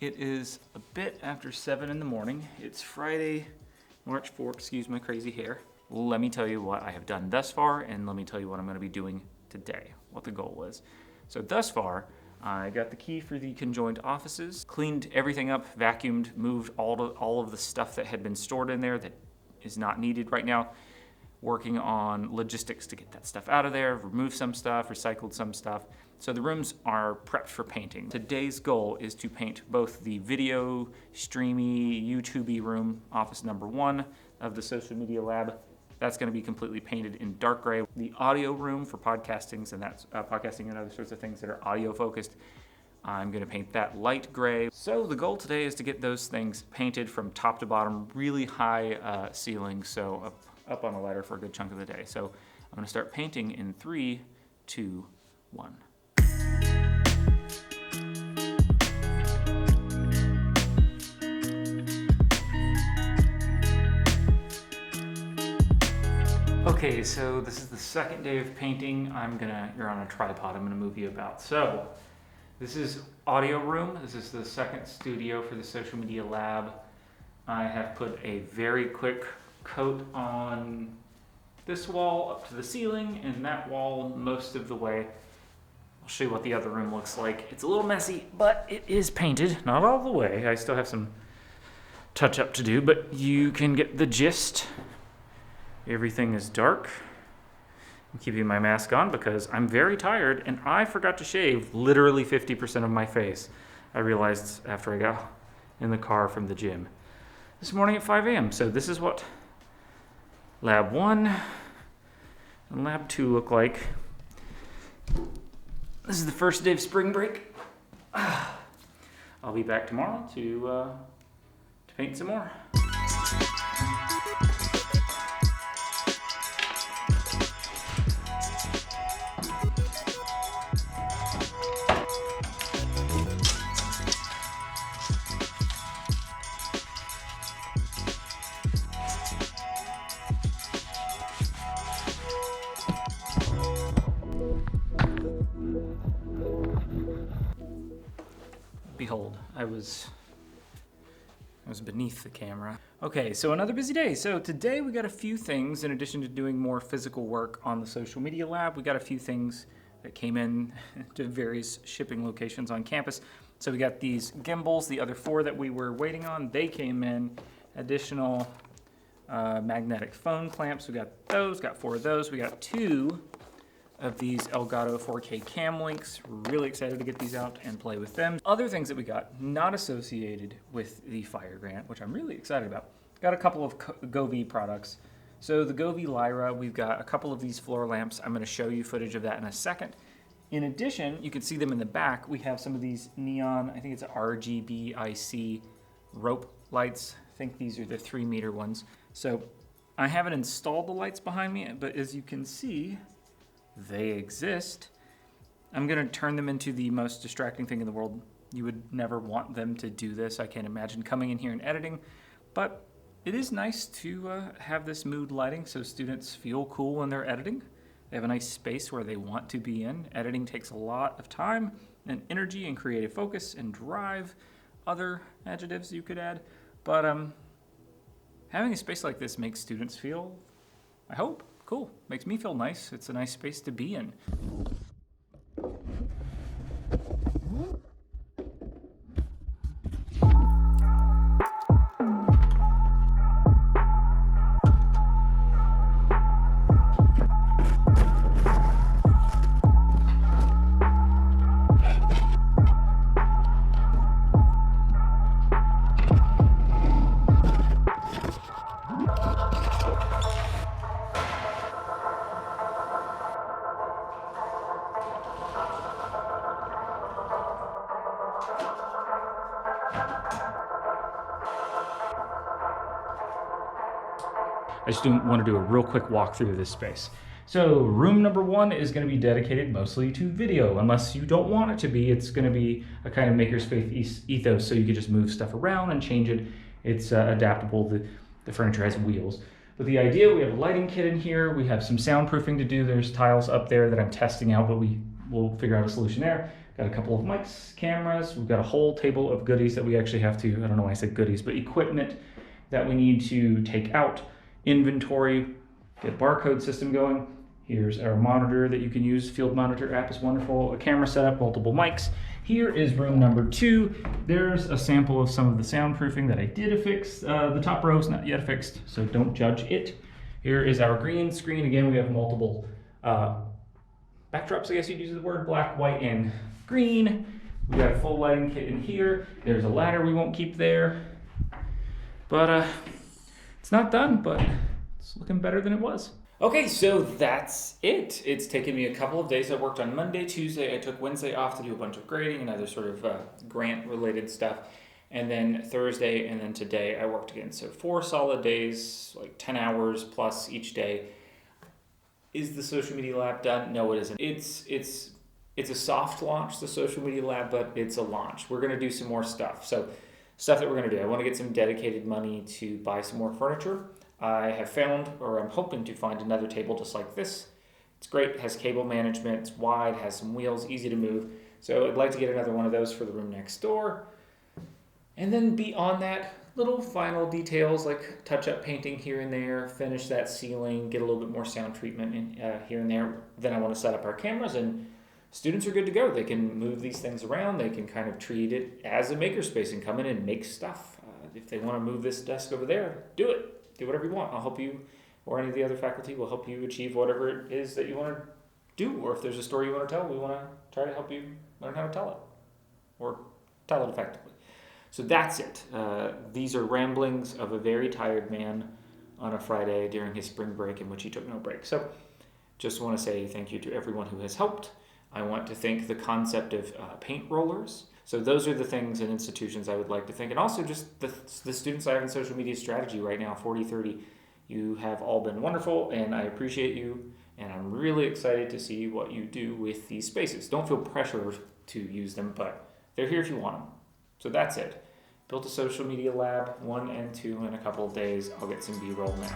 It is a bit after 7 in the morning. It's Friday, March 4th, excuse my crazy hair. Let me tell you what I have done thus far, and let me tell you what I'm gonna be doing today, what the goal is. So thus far, I got the key for the conjoined offices, cleaned everything up, vacuumed, moved all of the stuff that had been stored in there that is not needed right now, working on logistics to get that stuff out of there, remove some stuff, recycled some stuff. So the rooms are prepped for painting. Today's goal is to paint both the video, streamy, YouTube-y room, office number 1 of the social media lab. That's gonna be completely painted in dark gray. The audio room for podcasting and other sorts of things that are audio focused, I'm gonna paint that light gray. So the goal today is to get those things painted from top to bottom, really high ceiling, so up on a ladder for a good chunk of the day. So I'm gonna start painting in 3, 2, 1. Okay, so this is the second day of painting. You're on a tripod, I'm gonna move you about. So, this is audio room. This is the second studio for the social media lab. I have put a very quick coat on this wall up to the ceiling and that wall most of the way. I'll show you what the other room looks like. It's a little messy, but it is painted, not all the way. I still have some touch up to do, but you can get the gist. Everything is dark. I'm keeping my mask on because I'm very tired and I forgot to shave literally 50% of my face. I realized after I got in the car from the gym this morning at 5 a.m. So this is what Lab 1 and Lab 2 look like. This is the first day of spring break. I'll be back tomorrow to paint some more. Behold, I was beneath the camera. Okay, so another busy day. So today we got a few things, in addition to doing more physical work on the social media lab, we got a few things that came in to various shipping locations on campus. So we got these gimbals, the other 4 that we were waiting on, they came in. Additional magnetic phone clamps, we got those, got 4 of those. We got 2 of these Elgato 4K cam links. We're really excited to get these out and play with them. Other things that we got, not associated with the fire grant, which I'm really excited about. Got a couple of Govee products. So the Govee Lyra, we've got a couple of these floor lamps. I'm gonna show you footage of that in a second. In addition, you can see them in the back. We have some of these neon, I think it's RGBIC rope lights. I think these are the 3-meter ones. So I haven't installed the lights behind me, but as you can see, they exist. I'm gonna turn them into the most distracting thing in the world. You would never want them to do this. I can't imagine coming in here and editing, but it is nice to have this mood lighting so students feel cool when they're editing. They have a nice space where they want to be in. Editing takes a lot of time and energy and creative focus and drive, other adjectives you could add, but having a space like this makes students feel, I hope, cool. Makes me feel nice. It's a nice space to be in. I just want to do a real quick walkthrough of this space. So room number 1 is going to be dedicated mostly to video. Unless you don't want it to be, it's going to be a kind of makerspace ethos, so you can just move stuff around and change it. It's adaptable. The furniture has wheels. But the idea, we have a lighting kit in here. We have some soundproofing to do. There's tiles up there that I'm testing out, but we'll figure out a solution there. Got a couple of mics, cameras. We've got a whole table of goodies that we actually have to, I don't know why I said goodies, but equipment that we need to take out, inventory, get barcode system going. Here's our monitor that you can use. Field Monitor app is wonderful. A camera setup, multiple mics. Here is room number 2. There's a sample of some of the soundproofing that I did affix. The top row is not yet fixed, so don't judge it. Here is our green screen. Again, we have multiple backdrops, I guess you'd use the word, black, white, and green. We got a full lighting kit in here. There's a ladder we won't keep there. But it's not done, but it's looking better than it was. Okay, so that's it. It's taken me a couple of days. I worked on Monday, Tuesday. I took Wednesday off to do a bunch of grading and other sort of grant-related stuff. And then Thursday and then today I worked again. So 4 solid days, like 10 hours plus each day. Is the social media lab done? No, it isn't. It's a soft launch, the social media lab, but it's a launch. We're going to do some more stuff. So stuff that we're going to do. I want to get some dedicated money to buy some more furniture. I have found, or I'm hoping to find, another table just like this. It's great, it has cable management, it's wide, has some wheels, easy to move. So I'd like to get another one of those for the room next door. And then beyond that, little final details like touch-up painting here and there, finish that ceiling, get a little bit more sound treatment in, here and there. Then I want to set up our cameras, and students are good to go. They can move these things around. They can kind of treat it as a makerspace and come in and make stuff. If they want to move this desk over there, do it. Do whatever you want. I'll help you, or any of the other faculty will help you achieve whatever it is that you want to do. Or if there's a story you want to tell, we want to try to help you learn how to tell it, or tell it effectively. So that's it. These are ramblings of a very tired man on a Friday during his spring break in which he took no break. So just want to say thank you to everyone who has helped. I want to thank the concept of paint rollers. So those are the things and institutions I would like to thank. And also just the students I have in social media strategy right now, 40/30. You have all been wonderful, and I appreciate you. And I'm really excited to see what you do with these spaces. Don't feel pressure to use them, but they're here if you want them. So that's it. Built a social media lab, 1 and 2 in a couple of days. I'll get some B-roll now.